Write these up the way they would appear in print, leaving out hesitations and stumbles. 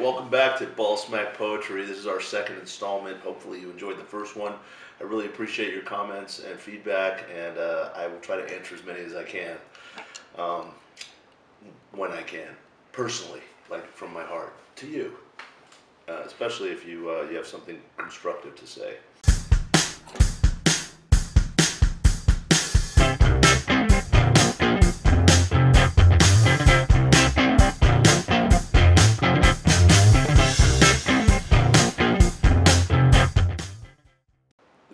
welcome back to Ballsmack Poetry. This is our second installment. Hopefully you enjoyed the first one. I really appreciate your comments and feedback, and I will try to answer as many as I can, when I can, personally, like from my heart, to you, especially if you have something constructive to say.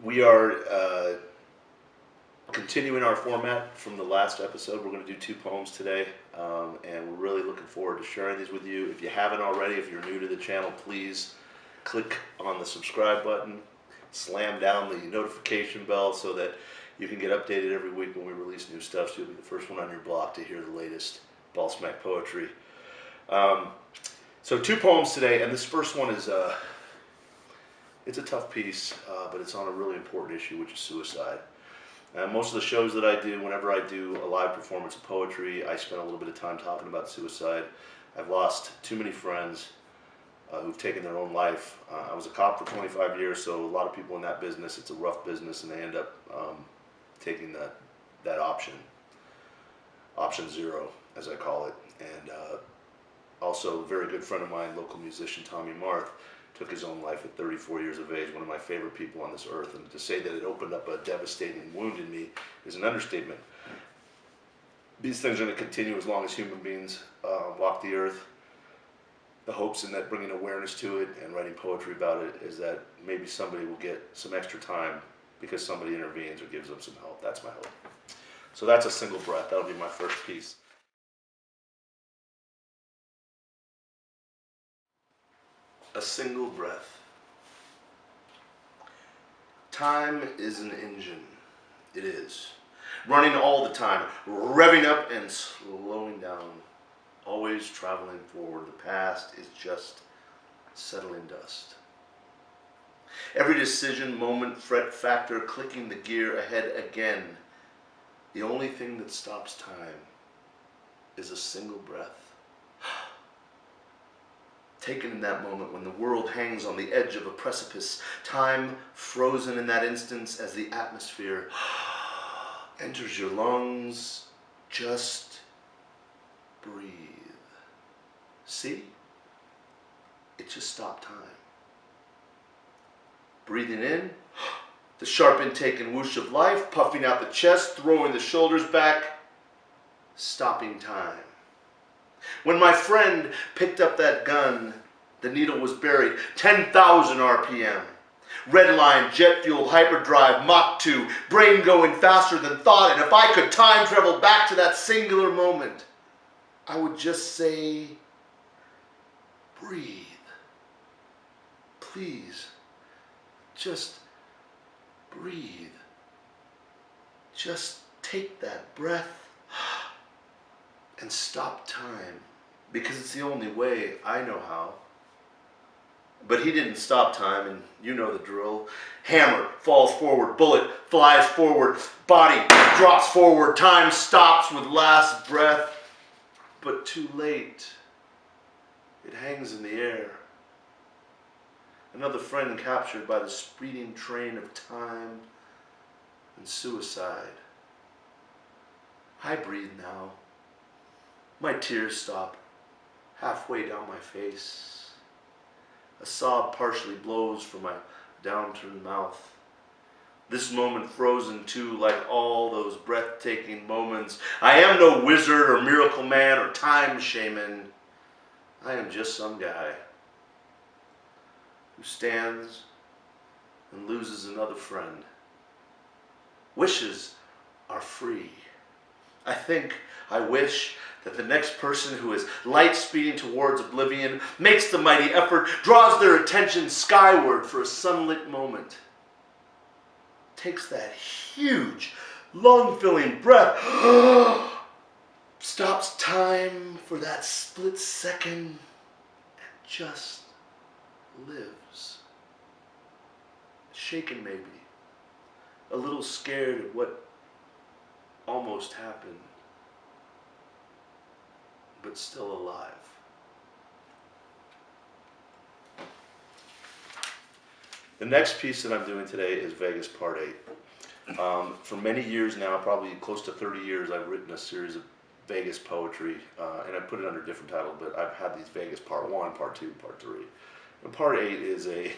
We are continuing our format from the last episode. We're going to do 2 poems today, and we're really looking forward to sharing these with you. If you haven't already, if you're new to the channel, please click on the subscribe button, slam down the notification bell so that you can get updated every week when we release new stuff, so you'll be the first one on your block to hear the latest Ballsmack poetry. So 2 poems today, and this first one is it's a tough piece, but it's on a really important issue, which is suicide. Most of the shows that I do, whenever I do a live performance of poetry, I spend a little bit of time talking about suicide. I've lost too many friends who've taken their own life. I was a cop for 25 years, so a lot of people in that business, it's a rough business, and they end up taking that option zero, as I call it. And also a very good friend of mine, local musician Tommy Marth, took his own life at 34 years of age, one of my favorite people on this earth, and to say that it opened up a devastating wound in me is an understatement. These things are going to continue as long as human beings walk the earth. The hopes in that bringing awareness to it and writing poetry about it is that maybe somebody will get some extra time because somebody intervenes or gives them some help. That's my hope. So that's A Single Breath. That'll be my first piece. A single breath. Time is an engine. It is. Running all the time, revving up and slowing down, always traveling forward. The past is just settling dust. Every decision, moment, fret factor, clicking the gear ahead again. The only thing that stops time is a single breath. Taken in that moment when the world hangs on the edge of a precipice, time frozen in that instance as the atmosphere enters your lungs. Just breathe. See? It just stopped time. Breathing in, the sharp intake and whoosh of life, puffing out the chest, throwing the shoulders back, stopping time. When my friend picked up that gun, the needle was buried, 10,000 RPM. Red line, jet fuel, hyperdrive, Mach 2, brain going faster than thought. And if I could time travel back to that singular moment, I would just say, breathe. Please, just breathe. Just take that breath and stop time, because it's the only way I know how. But he didn't stop time, and you know the drill. Hammer falls forward, bullet flies forward, body drops forward, time stops with last breath, but too late. It hangs in the air. Another friend captured by the speeding train of time and suicide. I breathe now. My tears stop halfway down my face. A sob partially blows from my downturned mouth. This moment frozen too, like all those breathtaking moments. I am no wizard or miracle man or time shaman. I am just some guy who stands and loses another friend. Wishes are free. I wish that the next person who is light speeding towards oblivion makes the mighty effort, draws their attention skyward for a sunlit moment, takes that huge, lung-filling breath, stops time for that split second, and just lives. Shaken maybe, a little scared at what almost happened, but still alive. The next piece that I'm doing today is Vegas Part 8. For many years now, probably close to 30 years, I've written a series of Vegas poetry, and I put it under different titles, but I've had these Vegas Part 1, Part 2, Part 3. And Part 8 is a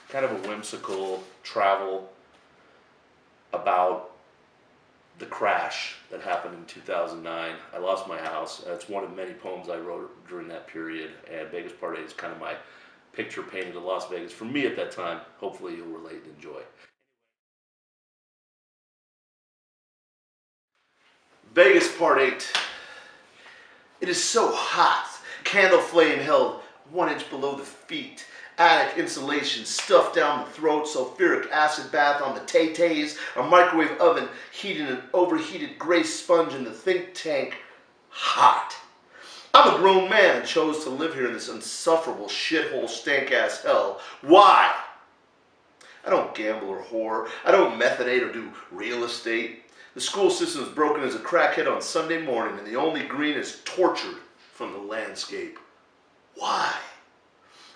kind of a whimsical travel about the crash that happened in 2009. I lost my house. It's one of many poems I wrote during that period, and Vegas Part 8 is kind of my picture painted of Las Vegas for me at that time. Hopefully you'll relate and enjoy. Vegas Part 8. It is so hot. Candle flame held 1 inch below the feet. Attic insulation stuffed down the throat. Sulfuric acid bath on the tay-tays. A microwave oven heating an overheated gray sponge in the think tank. Hot. I'm a grown man and chose to live here in this insufferable shithole stank-ass hell. Why? I don't gamble or whore. I don't methodate or do real estate. The school system is broken as a crackhead on Sunday morning, and the only green is tortured from the landscape. Why?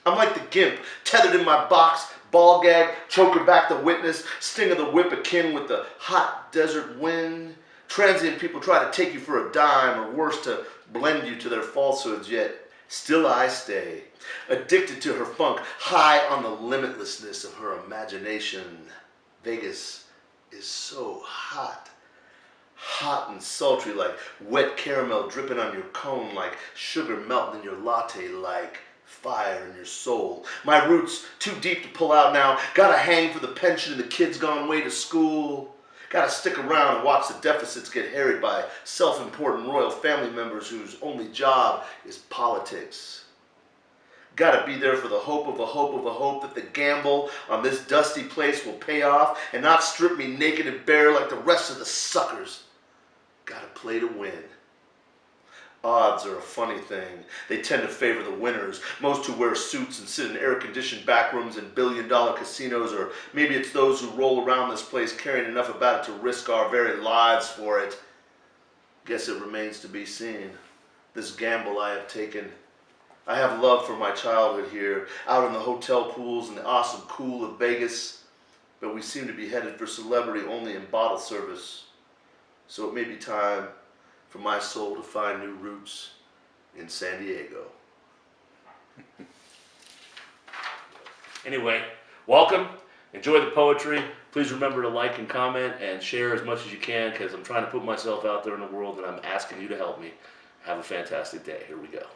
I'm like the gimp, tethered in my box, ball gag, choking back the witness, sting of the whip akin with the hot desert wind. Transient people try to take you for a dime, or worse, to blend you to their falsehoods, yet still I stay, addicted to her funk, high on the limitlessness of her imagination. Vegas is so hot. Hot and sultry, like wet caramel dripping on your cone, like sugar melting in your latte, like fire in your soul. My roots too deep to pull out now. Gotta hang for the pension and the kids gone away to school. Gotta stick around and watch the deficits get harried by self-important royal family members whose only job is politics. Gotta be there for the hope of a hope of a hope that the gamble on this dusty place will pay off and not strip me naked and bare like the rest of the suckers. Gotta play to win. Odds are a funny thing. They tend to favor the winners. Most who wear suits and sit in air-conditioned back rooms in billion-dollar casinos, or maybe it's those who roll around this place caring enough about it to risk our very lives for it. Guess it remains to be seen. This gamble I have taken. I have love for my childhood here, out in the hotel pools and the awesome cool of Vegas, but we seem to be headed for celebrity only in bottle service. So it may be time for my soul to find new roots in San Diego. Anyway, welcome. Enjoy the poetry. Please remember to like and comment and share as much as you can, because I'm trying to put myself out there in the world and I'm asking you to help me. Have a fantastic day. Here we go.